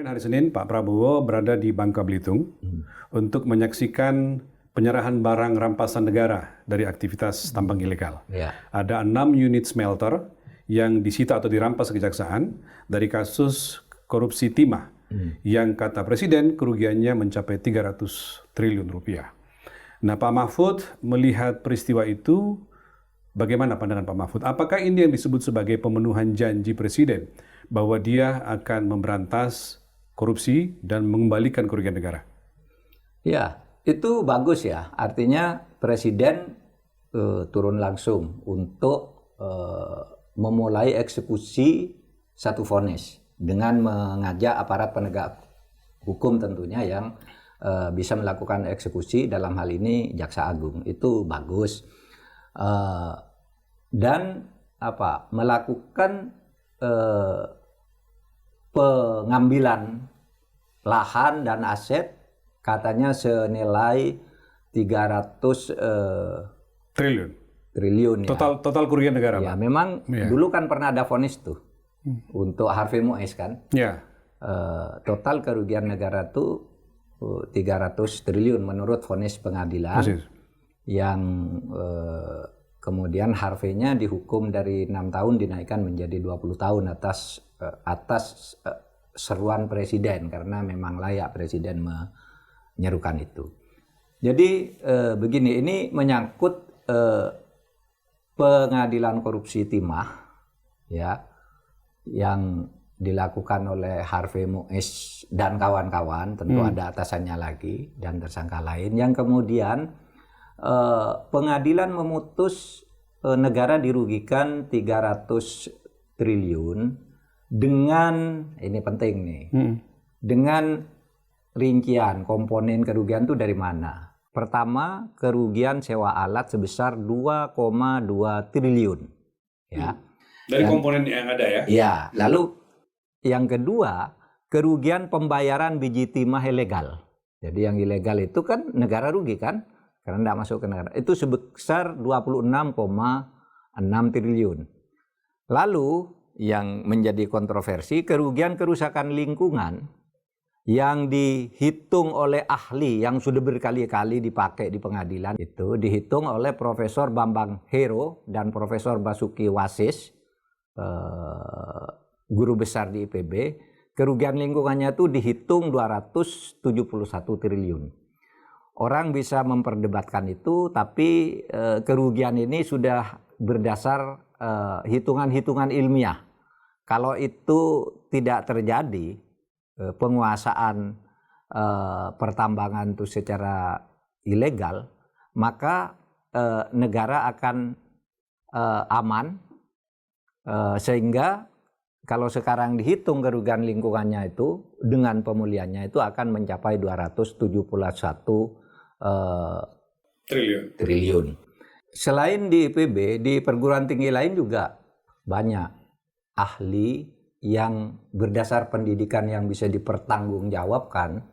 Kemarin hari Senin, Pak Prabowo berada di Bangka Belitung untuk menyaksikan penyerahan barang rampasan negara dari aktivitas tambang ilegal. Ya. Ada 6 unit smelter yang disita atau dirampas kejaksaan dari kasus korupsi timah yang kata Presiden kerugiannya mencapai 300 triliun rupiah. Nah, Pak Mahfud melihat peristiwa itu, bagaimana pandangan Pak Mahfud? Apakah ini yang disebut sebagai pemenuhan janji Presiden bahwa dia akan memberantas korupsi dan mengembalikan kerugian negara? Ya, itu bagus ya. Artinya Presiden turun langsung untuk memulai eksekusi satu vonis dengan mengajak aparat penegak hukum tentunya yang bisa melakukan eksekusi, dalam hal ini Jaksa Agung. Itu bagus. Dan melakukan pengambilan lahan dan aset katanya senilai 300 triliun ya. Total kerugian negara, ya, Pak. memang dulu kan pernah ada vonis tuh untuk Harvey Mois kan. Ya. Total kerugian negara tuh 300 triliun menurut vonis pengadilan. Persis. Yang kemudian Harvey-nya dihukum dari 6 tahun dinaikkan menjadi 20 tahun atas seruan Presiden, karena memang layak Presiden menyerukan itu. Jadi begini, ini menyangkut pengadilan korupsi timah ya, yang dilakukan oleh Harvey Mois dan kawan-kawan, tentu ada atasannya lagi dan tersangka lain, yang kemudian pengadilan memutus negara dirugikan 300 triliun dengan, ini penting nih, dengan rincian komponen kerugian itu dari mana. Pertama, kerugian sewa alat sebesar 2,2 triliun. Ya. Dari komponen yang ada ya? Ya, lalu yang kedua, kerugian pembayaran biji timah ilegal. Jadi yang ilegal itu kan negara rugi kan? Karena tidak masuk ke negara. Itu sebesar 26,6 triliun. Lalu yang menjadi kontroversi, kerugian kerusakan lingkungan yang dihitung oleh ahli yang sudah berkali-kali dipakai di pengadilan, itu dihitung oleh Profesor Bambang Hero dan Profesor Basuki Wasis, guru besar di IPB. Kerugian lingkungannya itu dihitung 271 triliun. Orang bisa memperdebatkan itu, tapi kerugian ini sudah berdasar hitungan-hitungan ilmiah. Kalau itu tidak terjadi, penguasaan pertambangan itu secara ilegal, maka negara akan aman, sehingga kalau sekarang dihitung kerugian lingkungannya itu dengan pemulihannya itu akan mencapai 271 triliun. Selain di IPB, di perguruan tinggi lain juga banyak ahli yang berdasar pendidikan yang bisa dipertanggungjawabkan,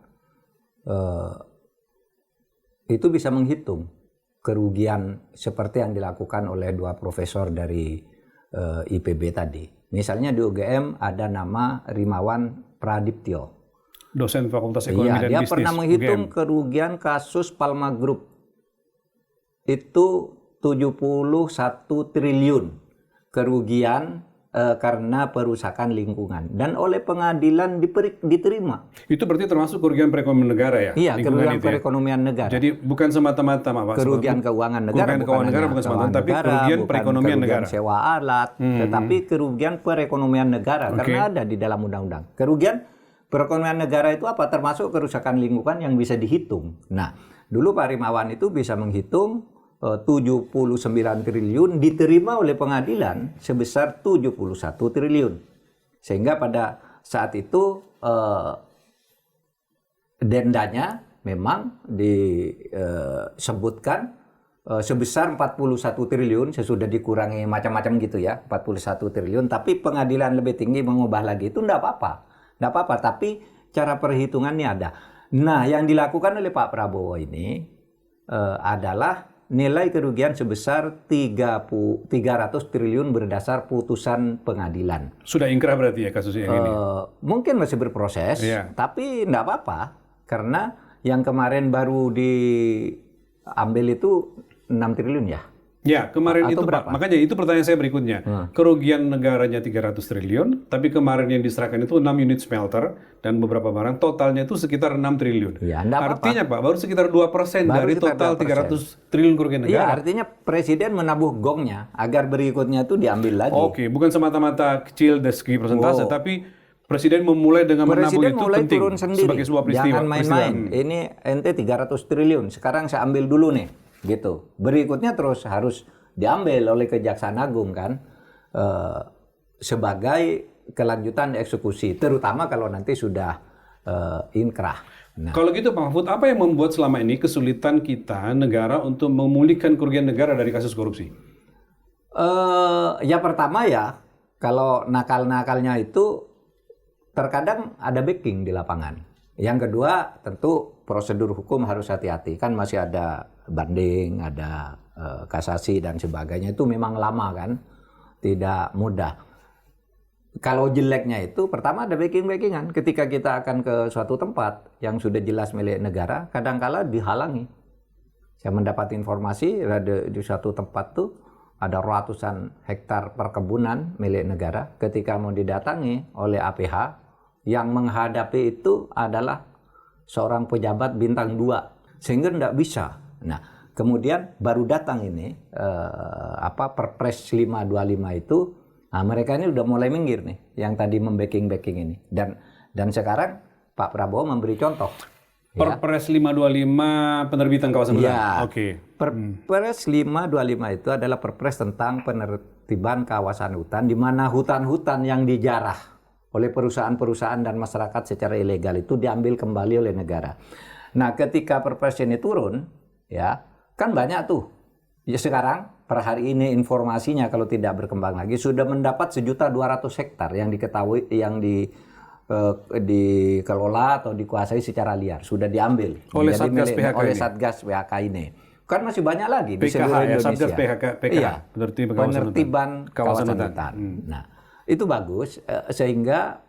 itu bisa menghitung kerugian seperti yang dilakukan oleh 2 profesor dari IPB tadi. Misalnya di UGM ada nama Rimawan Pradiptyo, dosen Fakultas Ekonomi dan dia Bisnis. Dia pernah menghitung UGM. kerugian kasus Palma Group itu 71 triliun kerugian karena perusakan lingkungan, dan oleh pengadilan diterima. Itu berarti termasuk kerugian perekonomian negara ya? Iya, kerugian perekonomian negara. Jadi bukan semata-mata, Pak, kerugian keuangan negara, bukan semata-mata, tapi kerugian perekonomian negara. Sewa alat, tetapi kerugian perekonomian negara, karena ada di dalam undang-undang. Kerugian perekonomian negara itu apa? Termasuk kerusakan lingkungan yang bisa dihitung. Nah, dulu Pak Rimawan itu bisa menghitung 79 triliun diterima oleh pengadilan sebesar 71 triliun. Sehingga pada saat itu dendanya memang disebutkan sebesar 41 triliun, sesudah dikurangi macam-macam gitu ya, 41 triliun, tapi pengadilan lebih tinggi mengubah lagi, itu enggak apa-apa, tapi cara perhitungannya ada. Nah, yang dilakukan oleh Pak Prabowo ini adalah nilai kerugian sebesar 300 triliun berdasar putusan pengadilan. Sudah ingkrah berarti ya kasusnya yang ini? Mungkin masih berproses, tapi enggak apa-apa. Karena yang kemarin baru diambil itu 6 triliun ya. Ya, kemarin Atau itu berapa? Pak, makanya itu pertanyaan saya berikutnya. Kerugian negaranya 300 triliun, tapi kemarin yang diserahkan itu 6 unit smelter dan beberapa barang, totalnya itu sekitar 6 triliun. Ya, enggak apa-apa. Artinya Pak, baru sekitar 2% dari total 300 triliun kerugian Iya, negara. artinya presiden menabuh gongnya agar berikutnya itu diambil lagi. Oke, bukan semata-mata kecil dari segi persentase, tapi presiden memulai dengan menabuh Presiden itu mulai penting turun sendiri. sebagai sebuah peristiwa. Jangan main-main. Ini ente 300 triliun. Sekarang saya ambil dulu nih, gitu. Berikutnya terus harus diambil oleh Kejaksaan Agung kan sebagai kelanjutan eksekusi, terutama kalau nanti sudah inkrah. Nah, Kalau gitu Pak Mahfud, apa yang membuat selama ini kesulitan kita negara untuk memulihkan kerugian negara dari kasus korupsi? ya pertama ya, kalau nakal-nakalnya itu terkadang ada backing di lapangan. Yang kedua, tentu prosedur hukum harus hati-hati. Kan masih ada banding, ada kasasi dan sebagainya. Itu memang lama kan, tidak mudah. Kalau jeleknya itu, pertama ada backing-backingan. Ketika kita akan ke suatu tempat yang sudah jelas milik negara, kadangkala dihalangi. Saya mendapat informasi di suatu tempat tuh ada ratusan hektar perkebunan milik negara. Ketika mau didatangi oleh APH, yang menghadapi itu adalah seorang pejabat bintang 2, sehingga tidak bisa. Nah, kemudian baru datang ini Perpres 525 itu, nah mereka ini udah mulai minggir nih, yang tadi membacking ini. Dan sekarang Pak Prabowo memberi contoh. Perpres 525 penerbitan kawasan hutan. Ya, Oke. Perpres 525 itu adalah perpres tentang penertiban kawasan hutan, di mana hutan-hutan yang dijarah oleh perusahaan-perusahaan dan masyarakat secara ilegal itu diambil kembali oleh negara. Nah, ketika perpres ini turun, ya kan banyak tuh. Ya sekarang per hari ini informasinya kalau tidak berkembang lagi sudah mendapat 1.200.000 hektar yang diketahui yang dikelola atau dikuasai secara liar, sudah diambil Oleh Satgas PHK oleh ini. Satgas PHK ini. Kan masih banyak lagi di PKH seluruh ya, Indonesia. Satgas PKH, Iya, penertiban kawasan hutan. Nah, itu bagus sehingga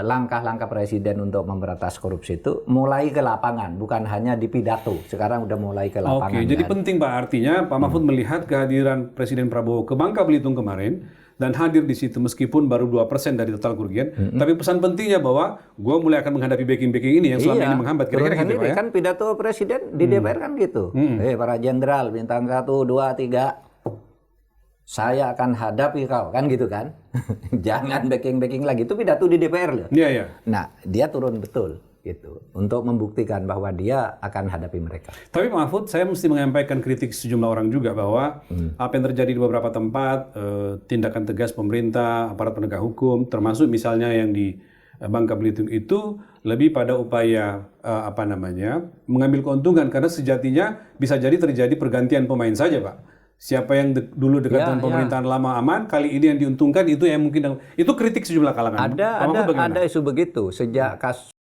langkah-langkah presiden untuk memberantas korupsi itu mulai ke lapangan, bukan hanya di pidato. Sekarang udah mulai ke lapangan. Oke, jadi kan? penting Pak, artinya Pak Mahfud melihat kehadiran Presiden Prabowo ke Bangka Belitung kemarin dan hadir di situ meskipun baru 2% dari total kerugian, tapi pesan pentingnya bahwa gue mulai akan menghadapi backing-backing ini yang selama ini menghambat. Kira-kira gitu Pak ya? Kan pidato presiden di DPR kan gitu. Para jenderal bintang 1, 2, 3, saya akan hadapi kau, kan gitu kan. Jangan backing lagi, itu pidato di DPR loh. Iya, iya. Nah, dia turun betul gitu untuk membuktikan bahwa dia akan hadapi mereka. Tapi Pak Mahfud, saya mesti menyampaikan kritik sejumlah orang juga bahwa apa yang terjadi di beberapa tempat, tindakan tegas pemerintah, aparat penegak hukum, termasuk misalnya yang di Bangka Belitung itu lebih pada upaya mengambil keuntungan, karena sejatinya bisa jadi terjadi pergantian pemain saja Pak. Siapa yang dulu dekat dengan pemerintahan lama aman, kali ini yang diuntungkan itu yang mungkin itu kritik sejumlah kalangan. Ada isu begitu sejak